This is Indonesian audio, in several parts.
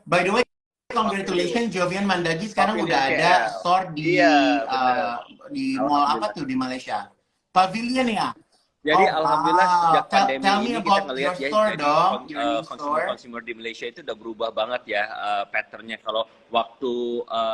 By the way, congratulations Jovian Mandagi sekarang udah Pavilion ada KL. store Iya, bener. di mall apa Alhamdulillah. tuh di Malaysia? Pavilion ya? Jadi Oh alhamdulillah wow. sejak Tell pandemi me ini kita about ngelihat your ya, store jadi dong, your new store. consumer di Malaysia itu udah berubah banget ya patternnya. Kalau waktu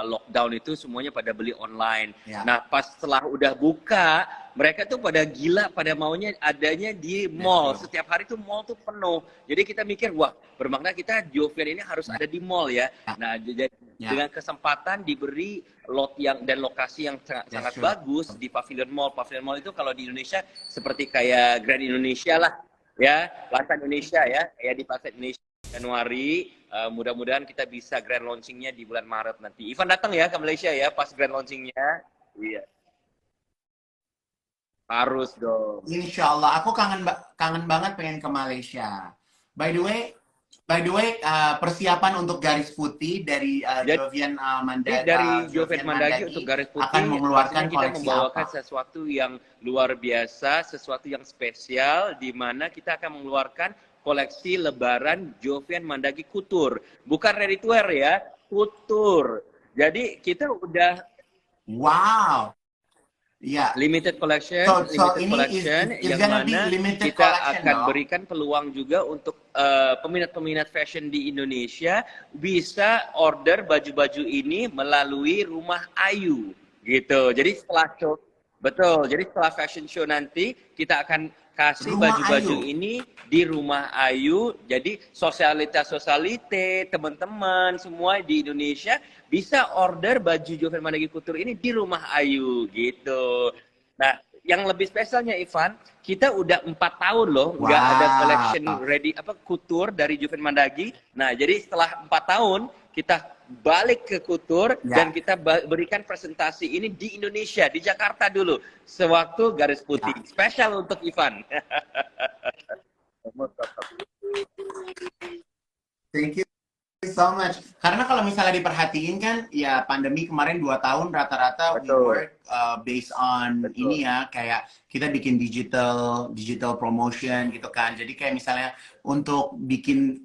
lockdown itu semuanya pada beli online. Ya, Nah pas setelah udah buka, mereka tuh pada gila, pada maunya adanya di that's mall. true. Setiap hari tuh mall tuh penuh. Jadi kita mikir, wah bermakna kita Jovian ini harus Ya, ada di mall ya. ya, Nah ya, dengan kesempatan diberi lot yang dan lokasi yang that's sangat true. bagus di Pavilion Mall. Pavilion Mall itu kalau di Indonesia seperti kayak Grand Indonesia lah, ya, Plaza Indonesia ya, kayak di Plaza Indonesia Januari. Mudah-mudahan kita bisa grand launchingnya di bulan Maret nanti. Ivan datang ya ke Malaysia ya pas grand launchingnya. Iya, harus dong. Insya Allah, aku kangen banget pengen ke Malaysia. By the way, persiapan untuk garis putih dari Jadi dari Jovet Jovian Mandagi Mandagi untuk garis akan putih, mengeluarkan pastinya kita koleksi apa? membawakan sesuatu yang luar biasa, sesuatu yang spesial, di mana kita akan mengeluarkan koleksi Lebaran Jovian Mandagi Kutur. Bukan ready to wear ya, Kutur. Jadi kita udah Wow, ya. So limited ini collection is yang gonna be mana limited kita collection akan dong. berikan peluang juga untuk peminat-peminat fashion di Indonesia bisa order baju-baju ini melalui Rumah Ayu gitu. Jadi setelah show, betul. Jadi setelah fashion show nanti kita akan kasih Rumah baju-baju Ayu. ini di Rumah Ayu. Jadi sosialita-sosialite, teman-teman semua di Indonesia bisa order baju Joven Mandagi Couture ini di Rumah Ayu gitu. Nah, yang lebih spesialnya Ivan, kita udah 4 tahun loh nggak ada collection Wow. ready apa couture dari Joven Mandagi. Nah, jadi setelah 4 tahun kita balik ke couture dan Ya, kita berikan presentasi ini di Indonesia, di Jakarta dulu, sewaktu garis putih. ya. Spesial untuk Ivan. Thank you so much. Karena kalau misalnya diperhatiin kan, ya pandemi kemarin 2 tahun rata-rata we Betul, work based on betul. ini ya, kayak kita bikin digital promotion gitu kan. Jadi kayak misalnya untuk bikin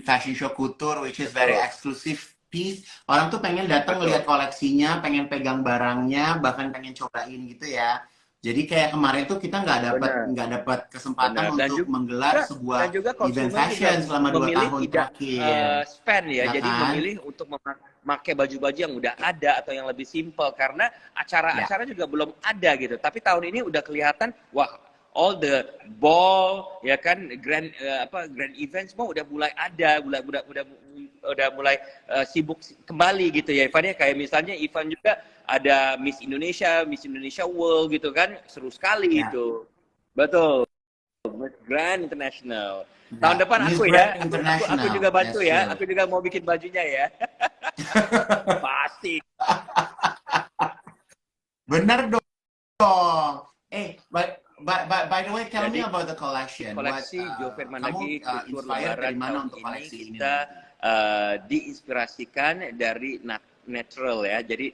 fashion show couture, which is very Betul, exclusive piece, orang tuh pengen datang lihat betul. koleksinya, pengen pegang barangnya, bahkan pengen cobain gitu ya. Jadi kayak kemarin tuh kita Benar, nggak dapat kesempatan benar. untuk menggelar Dan sebuah juga event konsumen juga fashion selama dua memilih tahun tidak terakhir, spend ya. ya Jadi kan? memilih untuk memakai baju-baju yang udah ada atau yang lebih simple karena Ya, acara-acara juga belum ada gitu. Tapi tahun ini udah kelihatan wah all the ball ya kan grand event semua udah mulai ada, udah mulai sibuk kembali gitu ya. Ivan ya kayak misalnya Ivan juga ada Miss Indonesia World gitu kan. Seru sekali ya, itu. Betul. Miss Grand International. Tahun ya. depan Miss aku Grand ya, aku juga International, bantu that's ya, true. aku juga mau bikin bajunya ya. Pasti. Bener dong. By the way, tell me Jadi about the collection. koleksi Joven Kamu Mandagi Kultur inspired dari Lebaran mana tahun untuk ini koleksi ini kita nanti? diinspirasikan dari natural ya. Jadi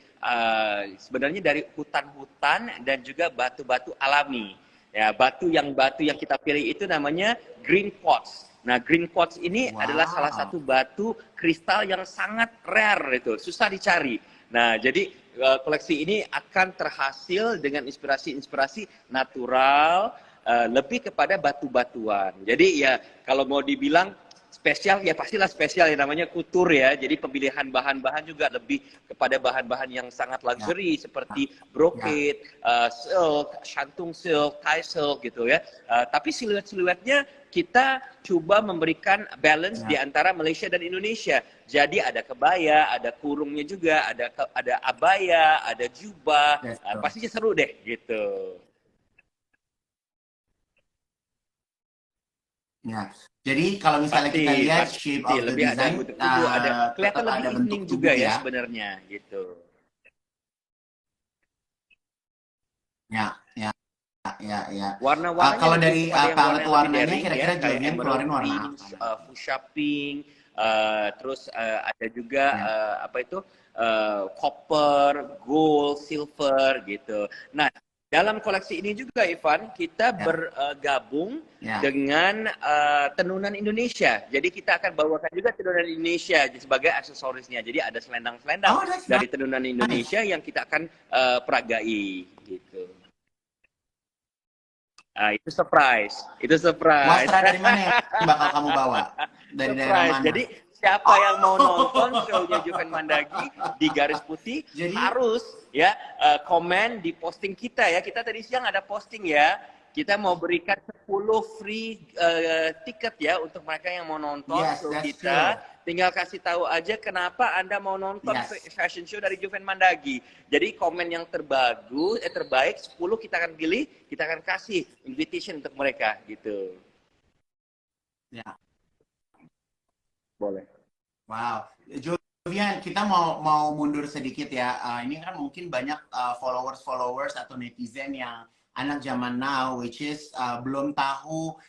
sebenarnya dari hutan-hutan dan juga batu-batu alami. Ya, batu yang kita pilih itu namanya green quartz. Nah, green quartz ini adalah salah Wow. satu batu kristal yang sangat rare itu, susah dicari. Nah, jadi koleksi ini akan terhasil dengan inspirasi-inspirasi natural, lebih kepada batu-batuan. Jadi ya kalau mau dibilang spesial ya pastilah spesial ya namanya kutur ya. Jadi pemilihan bahan-bahan juga lebih kepada bahan-bahan yang sangat Ya, luxury seperti ya, brocade, silk, shantung silk, Thai silk gitu ya. Tapi siluet-siluetnya kita coba memberikan balance di ya. antara Malaysia dan Indonesia. Jadi ada kebaya, ada kurungnya juga, ada abaya, ada jubah. That's true. Pastinya seru deh gitu. Ya. Jadi kalau misalnya kita Pasti, lihat shape pasti of the lebih ada design, bentuk tubuh, ada tetap kelihatan lebih ada bentuk evening juga tubuh ya ya. sebenarnya gitu. Ya, ya, ya, ya. Warna-warnanya Kalau lebih dari kepada yang warna palet yang lebih warnanya, daring ya, kira-kira kayak Jovian emerald keluarin warna pink, apa nanti? fuchsia pink, terus ada juga Ya. apa itu copper, gold, silver gitu. Nah, dalam koleksi ini juga Ivan, kita Ya. bergabung Ya. dengan tenunan Indonesia. Jadi kita akan bawakan juga tenunan Indonesia sebagai aksesorisnya. Jadi ada selendang-selendang Oh, that's dari nice. tenunan Indonesia yang kita akan peragai gitu. Itu surprise. Itu surprise. Wastra dari mana yang bakal kamu bawa? Dari daerah Surprise. mana? Jadi siapa yang mau nonton show-nya Joven Mandagi di Garis Putih Jadi harus ya komen di posting kita ya. Kita tadi siang ada posting ya. Kita mau berikan 10 free tiket ya untuk mereka yang mau nonton yes, show that's kita. true. Tinggal kasih tahu aja kenapa Anda mau nonton Yes. fashion show dari Joven Mandagi. Jadi komen yang terbaik 10 kita akan pilih, kita akan kasih invitation untuk mereka gitu. Ya. Boleh. Wow. Jovian, kita mau mundur sedikit ya. Ini kan mungkin banyak followers atau netizen yang anak zaman now, which is belum tahu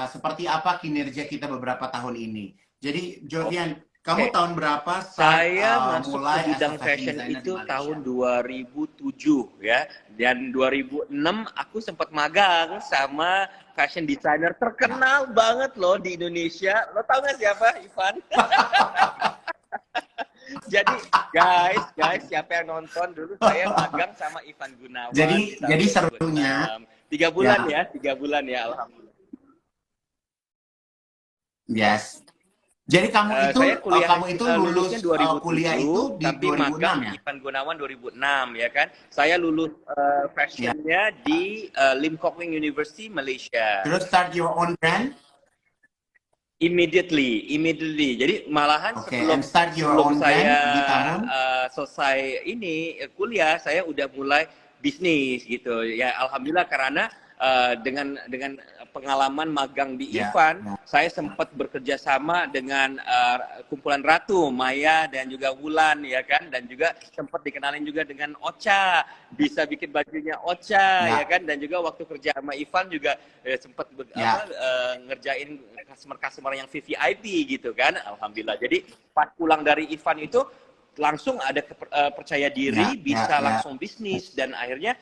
seperti apa kinerja kita beberapa tahun ini. Jadi, Jovian, kamu tahun berapa Saya masuk mulai ke bidang as a fashion fashion designer itu di Malaysia? tahun 2007 ya. Dan 2006 aku sempat magang sama fashion designer terkenal banget loh di Indonesia. Lo tau gak siapa, Ivan? Jadi guys, siapa yang nonton dulu saya magang sama Ivan Gunawan. Jadi serunya 3 bulan ya, 3 bulan ya, alhamdulillah. Yes. Jadi kamu itu lulus kuliah itu di tapi 2006 magang ya? Ivan Gunawan 2006 ya kan. Saya lulus fashionnya di Lim Kok Wing University Malaysia. Terus start your own brand? Immediately. Jadi malahan sebelum brand saya di tahun? Selesai ini kuliah, saya udah mulai bisnis gitu. Ya alhamdulillah karena dengan pengalaman magang di Ivan, saya sempat bekerja sama dengan kumpulan Ratu, Maya dan juga Wulan ya kan, dan juga sempat dikenalin juga dengan Ocha, bisa bikin bajunya Ocha ya kan, dan juga waktu kerja sama Ivan juga sempat ngerjain customer yang VVIP gitu kan, alhamdulillah. Jadi pas pulang dari Ivan itu langsung ada percaya diri, bisa langsung bisnis dan akhirnya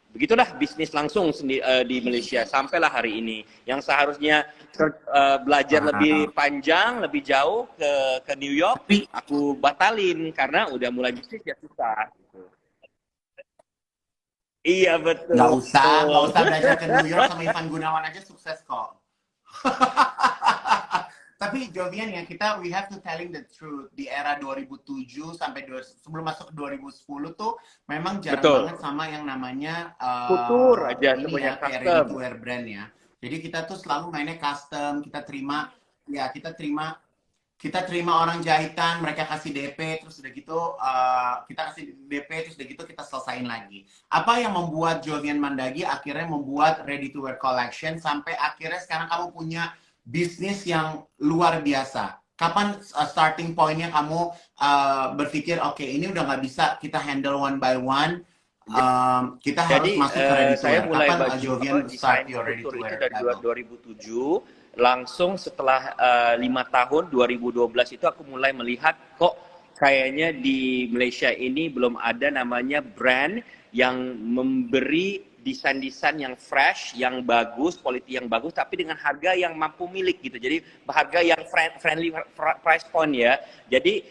begitulah bisnis langsung di Malaysia sampailah hari ini. Yang seharusnya belajar lebih panjang, lebih jauh ke New York, aku batalin karena udah mulai bisnis ya susah. Gitu. Iya betul. Nggak usah belajar ke New York sama Ivan Gunawan aja sukses kok. Tapi Jovian ya, we have to telling the truth. Di era 2007 sampai sebelum masuk ke 2010 tuh memang jarang banget sama yang namanya Futur aja ini ya, kayak ready to wear brand ya. Jadi kita tuh selalu mainnya custom, kita terima orang jahitan, mereka kasih DP, terus udah gitu kita kasih DP, terus udah gitu kita selesain lagi. Apa yang membuat Jovian Mandagi akhirnya membuat ready to wear collection sampai akhirnya sekarang kamu punya bisnis yang luar biasa? Kapan starting point-nya kamu berpikir, oke, ini udah nggak bisa kita handle one by one, kita harus masuk ke ready to wear. Saya mulai kapan baju Jovian start your ready to itu wear? dari 2007, langsung setelah 5 tahun, 2012 itu aku mulai melihat kok kayaknya di Malaysia ini belum ada namanya brand yang memberi desain-desain yang fresh, yang bagus, quality yang bagus, tapi dengan harga yang mampu milik gitu. Jadi harga yang friendly price point ya. Jadi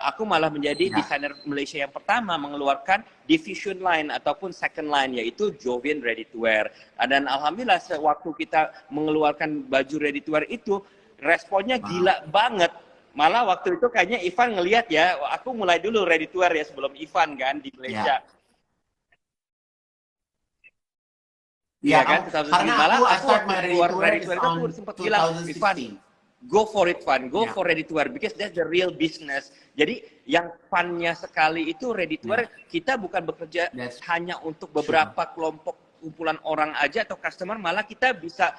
aku malah menjadi desainer Malaysia yang pertama mengeluarkan division line ataupun second line, yaitu Jovian Ready to Wear. Dan alhamdulillah sewaktu kita mengeluarkan baju ready to wear itu, responnya gila banget. Malah waktu itu kayaknya Ivan ngelihat ya, aku mulai dulu ready to wear ya sebelum Ivan kan di Malaysia. Ya kan, karena aku start my ready to wear itu sempat bilang, Ivan, go for it, Van. Go for ready to wear because that's the real business. Jadi yang funnya sekali itu ready to wear, kita bukan bekerja hanya untuk beberapa kelompok kumpulan orang aja atau customer, malah kita bisa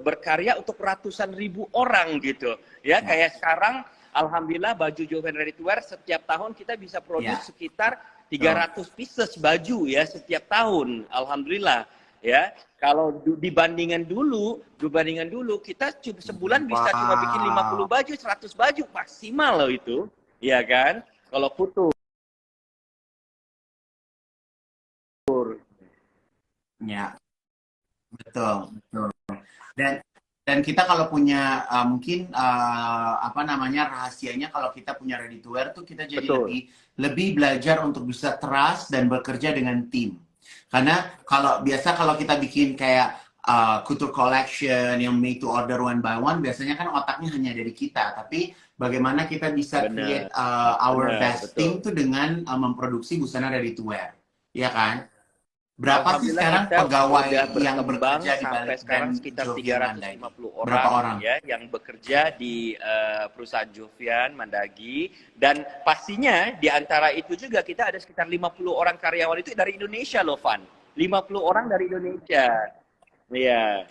berkarya untuk ratusan ribu orang gitu. Ya, kayak sekarang alhamdulillah baju Joven Ready to Wear setiap tahun kita bisa produksi sekitar 300 pieces baju ya setiap tahun. Alhamdulillah. Ya, kalau dibandingkan dulu kita sebulan bisa cuma bikin 50 baju, 100 baju maksimal loh itu, ya kan? Kalau futur. Ya, betul, betul. Dan dan kita kalau punya mungkin apa namanya rahasianya kalau kita punya ready to wear tuh kita jadi Betul. lebih lebih belajar untuk bisa trust dan bekerja dengan tim. Karena kalau biasa kalau kita bikin kayak couture collection yang made to order one by one, biasanya kan otaknya hanya dari kita. Tapi bagaimana kita bisa create Benar, our benar, best betul. team tuh dengan memproduksi busana ready to wear, ya kan? Berapa sih Alhamdulillah sekarang kita udah pegawai yang berkembang bekerja di sampai balik sekarang brand sekitar Jovian Mandagi? 350 Berapa orang orang? ya yang bekerja di perusahaan Jovian Mandagi, dan pastinya di antara itu juga kita ada sekitar 50 orang karyawan itu dari Indonesia loh, Van. 50 orang dari Indonesia. Iya.